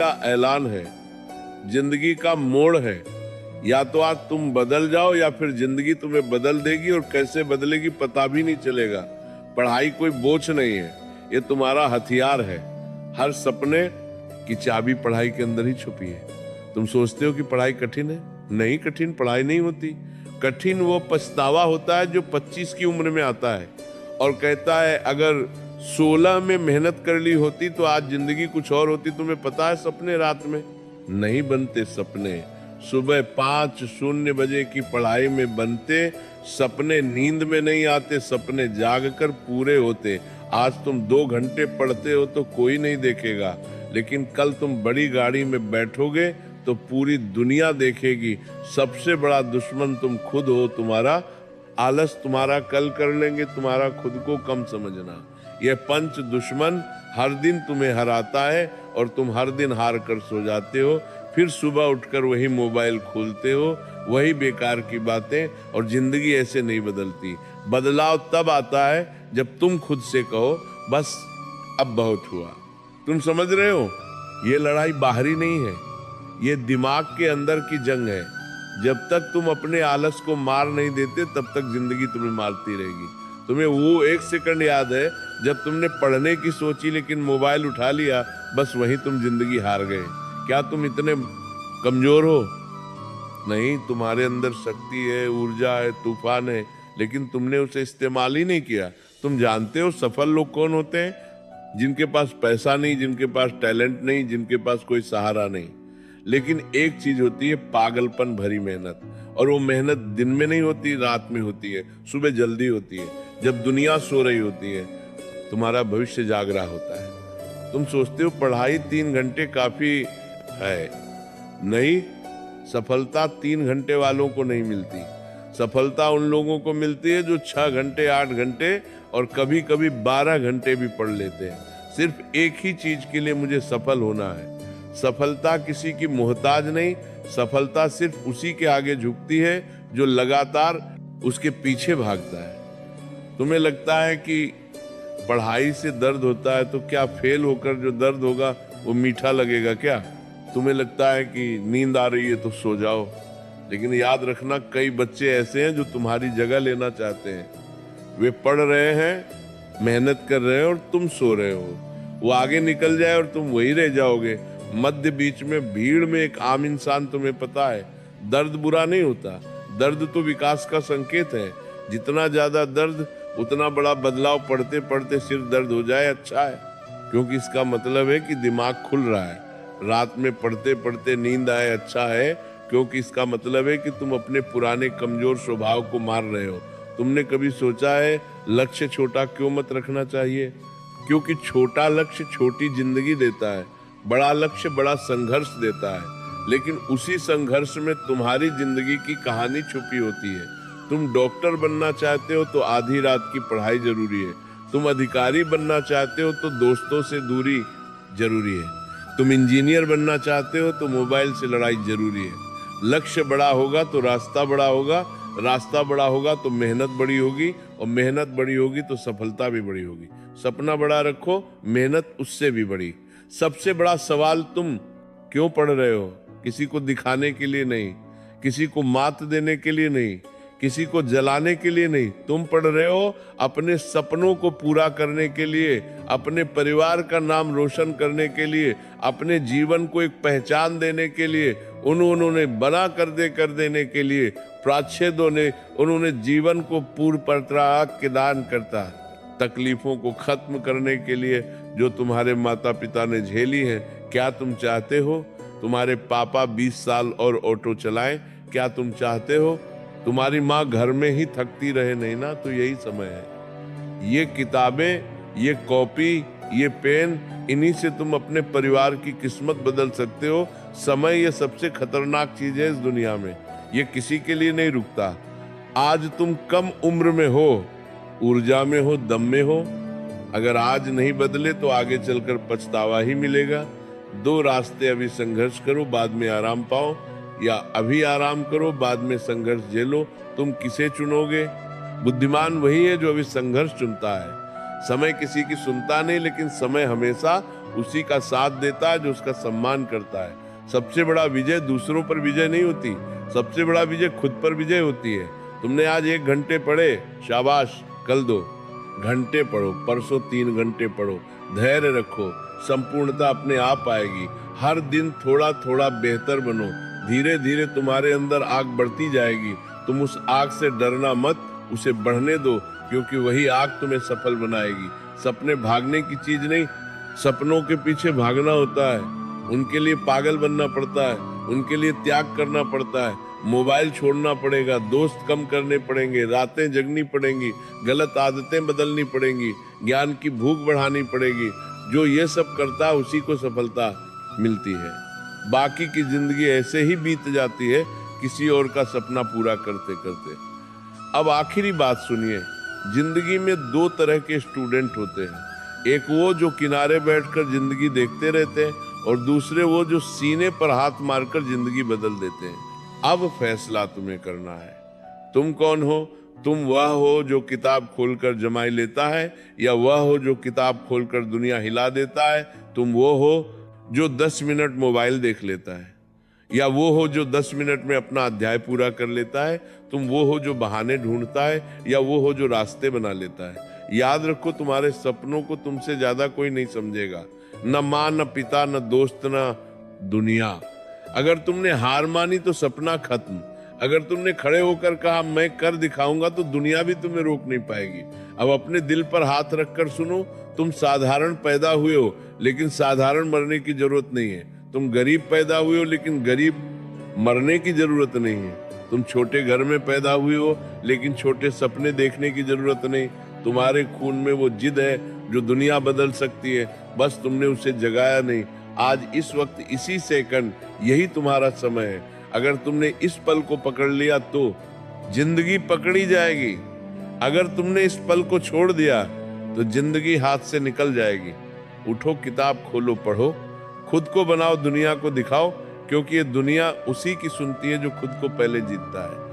का ऐलान है, जिंदगी का मोड़ है। या तो आज तुम बदल जाओ या फिर जिंदगी तुम्हें बदल देगी, और कैसे बदलेगी पता भी नहीं चलेगा। पढ़ाई कोई बोझ नहीं है, ये तुम्हारा हथियार है। हर सपने की चाबी पढ़ाई के अंदर ही छुपी है। तुम सोचते हो कि पढ़ाई कठिन है, नहीं, कठिन पढ़ाई नहीं होती। कठिन वो पछतावा होता है जो 25 की उम्र में आता है और कहता है अगर 16 में मेहनत कर ली होती तो आज जिंदगी कुछ और होती। तुम्हें पता है सपने रात में नहीं बनते, सपने सुबह 5:00 बजे की पढ़ाई में बनते। सपने नींद में नहीं आते, सपने जागकर पूरे होते। आज तुम 2 घंटे पढ़ते हो तो कोई नहीं देखेगा, लेकिन कल तुम बड़ी गाड़ी में बैठोगे तो पूरी दुनिया देखेगी। सबसे बड़ा दुश्मन तुम खुद हो। तुम्हारा आलस तुम्हारा कल कर लेंगे, तुम्हारा खुद को कम समझना। यह पंच दुश्मन हर दिन तुम्हें हराता है और तुम हर दिन हार कर सो जाते हो। फिर सुबह उठकर वही मोबाइल खोलते हो, वही बेकार की बातें, और जिंदगी ऐसे नहीं बदलती। बदलाव तब आता है जब तुम खुद से कहो बस अब बहुत हुआ। तुम समझ रहे हो, ये लड़ाई बाहरी नहीं है, ये दिमाग के अंदर की जंग है। जब तक तुम अपने आलस को मार नहीं देते तब तक जिंदगी तुम्हें मारती रहेगी। तुम्हें वो 1 सेकंड याद है जब तुमने पढ़ने की सोची लेकिन मोबाइल उठा लिया, बस वहीं तुम जिंदगी हार गए। क्या तुम इतने कमजोर हो? नहीं, तुम्हारे अंदर शक्ति है, ऊर्जा है, तूफान है, लेकिन तुमने उसे इस्तेमाल ही नहीं किया। तुम जानते हो सफल लोग कौन होते हैं? जिनके पास पैसा नहीं, जिनके पास टैलेंट नहीं, जिनके पास कोई सहारा नहीं, लेकिन एक चीज होती है पागलपन भरी मेहनत। और वो मेहनत दिन में नहीं होती, रात में होती है, सुबह जल्दी होती है, जब दुनिया सो रही होती है, तुम्हारा भविष्य जाग रहा होता है। तुम सोचते हो पढ़ाई 3 घंटे काफी है, नहीं। सफलता 3 घंटे वालों को नहीं मिलती। सफलता उन लोगों को मिलती है जो 6 घंटे, 8 घंटे और कभी कभी 12 घंटे भी पढ़ लेते हैं। सिर्फ एक ही चीज के लिए, मुझे सफल होना है। सफलता किसी की मोहताज नहीं, सफलता सिर्फ उसी के आगे झुकती है जो लगातार उसके पीछे भागता है। तुम्हें लगता है कि पढ़ाई से दर्द होता है, तो क्या फेल होकर जो दर्द होगा वो मीठा लगेगा क्या? तुम्हें लगता है कि नींद आ रही है तो सो जाओ, लेकिन याद रखना कई बच्चे ऐसे हैं जो तुम्हारी जगह लेना चाहते हैं। वे पढ़ रहे हैं, मेहनत कर रहे हैं और तुम सो रहे हो। वो आगे निकल जाए और तुम वही रह जाओगे मध्य बीच में, भीड़ में। एक आम इंसान, तुम्हें पता है दर्द बुरा नहीं होता, दर्द तो विकास का संकेत है। जितना ज्यादा दर्द उतना बड़ा बदलाव। पढ़ते पढ़ते सिर दर्द हो जाए अच्छा है, क्योंकि इसका मतलब है कि दिमाग खुल रहा है। रात में पढ़ते पढ़ते नींद आए अच्छा है, क्योंकि इसका मतलब है कि तुम अपने पुराने कमजोर स्वभाव को मार रहे हो। तुमने कभी सोचा है लक्ष्य छोटा क्यों मत रखना चाहिए? क्योंकि छोटा लक्ष्य छोटी जिंदगी देता है, बड़ा लक्ष्य बड़ा संघर्ष देता है। लेकिन उसी संघर्ष में तुम्हारी जिंदगी की कहानी छुपी होती है। तुम डॉक्टर बनना चाहते हो तो आधी रात की पढ़ाई जरूरी है। तुम अधिकारी बनना चाहते हो तो दोस्तों से दूरी जरूरी है। तुम इंजीनियर बनना चाहते हो तो मोबाइल से लड़ाई जरूरी है। लक्ष्य बड़ा होगा तो रास्ता बड़ा होगा, रास्ता बड़ा होगा तो मेहनत बड़ी होगी, और मेहनत बड़ी होगी तो सफलता भी बड़ी होगी। सपना बड़ा रखो, मेहनत उससे भी बड़ी। सबसे बड़ा सवाल, तुम क्यों पढ़ रहे हो? किसी को दिखाने के लिए नहीं, किसी को मात देने के लिए नहीं, किसी को जलाने के लिए नहीं। तुम पढ़ रहे हो अपने सपनों को पूरा करने के लिए, अपने परिवार का नाम रोशन करने के लिए, अपने जीवन को एक पहचान देने के लिए। उन्होंने बना कर देने के लिए, प्राच्छेदों ने उन्होंने जीवन को पूर्ण पत्राग के दान करता। तकलीफों को खत्म करने के लिए जो तुम्हारे माता पिता ने झेली है। क्या तुम चाहते हो तुम्हारे पापा 20 साल और ऑटो चलाएं? क्या तुम चाहते हो तुम्हारी माँ घर में ही थकती रहे? नहीं ना। तो यही समय है। ये किताबें, ये कॉपी, ये पेन, इन्हीं से तुम अपने परिवार की किस्मत बदल सकते हो। समय ये सबसे खतरनाक चीज है इस दुनिया में, ये किसी के लिए नहीं रुकता। आज तुम कम उम्र में हो, ऊर्जा में हो, दम में हो। अगर आज नहीं बदले तो आगे चलकर पछतावा ही मिलेगा। 2 रास्ते, अभी संघर्ष करो बाद में आराम पाओ, या अभी आराम करो बाद में संघर्ष झेलो। तुम किसे चुनोगे? बुद्धिमान वही है जो अभी संघर्ष चुनता है। समय किसी की सुनता नहीं, लेकिन समय हमेशा उसी का साथ देता है जो उसका सम्मान करता है। सबसे बड़ा विजय दूसरों पर विजय नहीं होती, सबसे बड़ा विजय खुद पर विजय होती है। तुमने आज 1 घंटे पढ़े, शाबाश, कल 2 घंटे पढ़ो, परसों 3 घंटे पढ़ो, धैर्य रखो, संपूर्णता अपने आप आएगी। हर दिन थोड़ा थोड़ा बेहतर बनो, धीरे धीरे तुम्हारे अंदर आग बढ़ती जाएगी। तुम उस आग से डरना मत, उसे बढ़ने दो, क्योंकि वही आग तुम्हें सफल बनाएगी। सपने भागने की चीज नहीं, सपनों के पीछे भागना होता है, उनके लिए पागल बनना पड़ता है, उनके लिए त्याग करना पड़ता है। मोबाइल छोड़ना पड़ेगा, दोस्त कम करने पड़ेंगे, रातें जगनी पड़ेंगी, गलत आदतें बदलनी पड़ेंगी, ज्ञान की भूख बढ़ानी पड़ेगी। जो ये सब करता है उसी को सफलता मिलती है। बाकी की जिंदगी ऐसे ही बीत जाती है, किसी और का सपना पूरा करते करते। अब आखिरी बात सुनिए, जिंदगी में 2 तरह के स्टूडेंट होते हैं। एक वो जो किनारे बैठकर जिंदगी देखते रहते हैं, और दूसरे वो जो सीने पर हाथ मारकर जिंदगी बदल देते हैं। अब फैसला तुम्हें करना है, तुम कौन हो? तुम वह हो जो किताब खोलकर जमाई लेता है, या वह हो जो किताब खोलकर दुनिया हिला देता है? तुम वो हो जो 10 मिनट मोबाइल देख लेता है, या वो हो जो 10 मिनट में अपना अध्याय पूरा कर लेता है? तुम वो हो जो बहाने ढूंढता है, या वो हो जो रास्ते बना लेता है? याद रखो, तुम्हारे सपनों को तुमसे ज्यादा कोई नहीं समझेगा, न माँ, न पिता, न दोस्त, न दुनिया। अगर तुमने हार मानी तो सपना खत्म। अगर तुमने खड़े होकर कहा मैं कर दिखाऊंगा, तो दुनिया भी तुम्हें रोक नहीं पाएगी। अब अपने दिल पर हाथ रखकर सुनो, तुम साधारण पैदा हुए हो, लेकिन साधारण मरने की जरूरत नहीं है। तुम गरीब पैदा हुए हो, लेकिन गरीब मरने की जरूरत नहीं है। तुम छोटे घर में पैदा हुए हो, लेकिन छोटे सपने देखने की जरूरत नहीं। तुम्हारे खून में वो जिद है जो दुनिया बदल सकती है, बस तुमने उसे जगाया नहीं। आज इस वक्त, इसी सेकंड, यही तुम्हारा समय है। अगर तुमने इस पल को पकड़ लिया तो जिंदगी पकड़ी जाएगी। अगर तुमने इस पल को छोड़ दिया तो जिंदगी हाथ से निकल जाएगी। उठो, किताब खोलो, पढ़ो, खुद को बनाओ, दुनिया को दिखाओ, क्योंकि ये दुनिया उसी की सुनती है जो खुद को पहले जीतता है।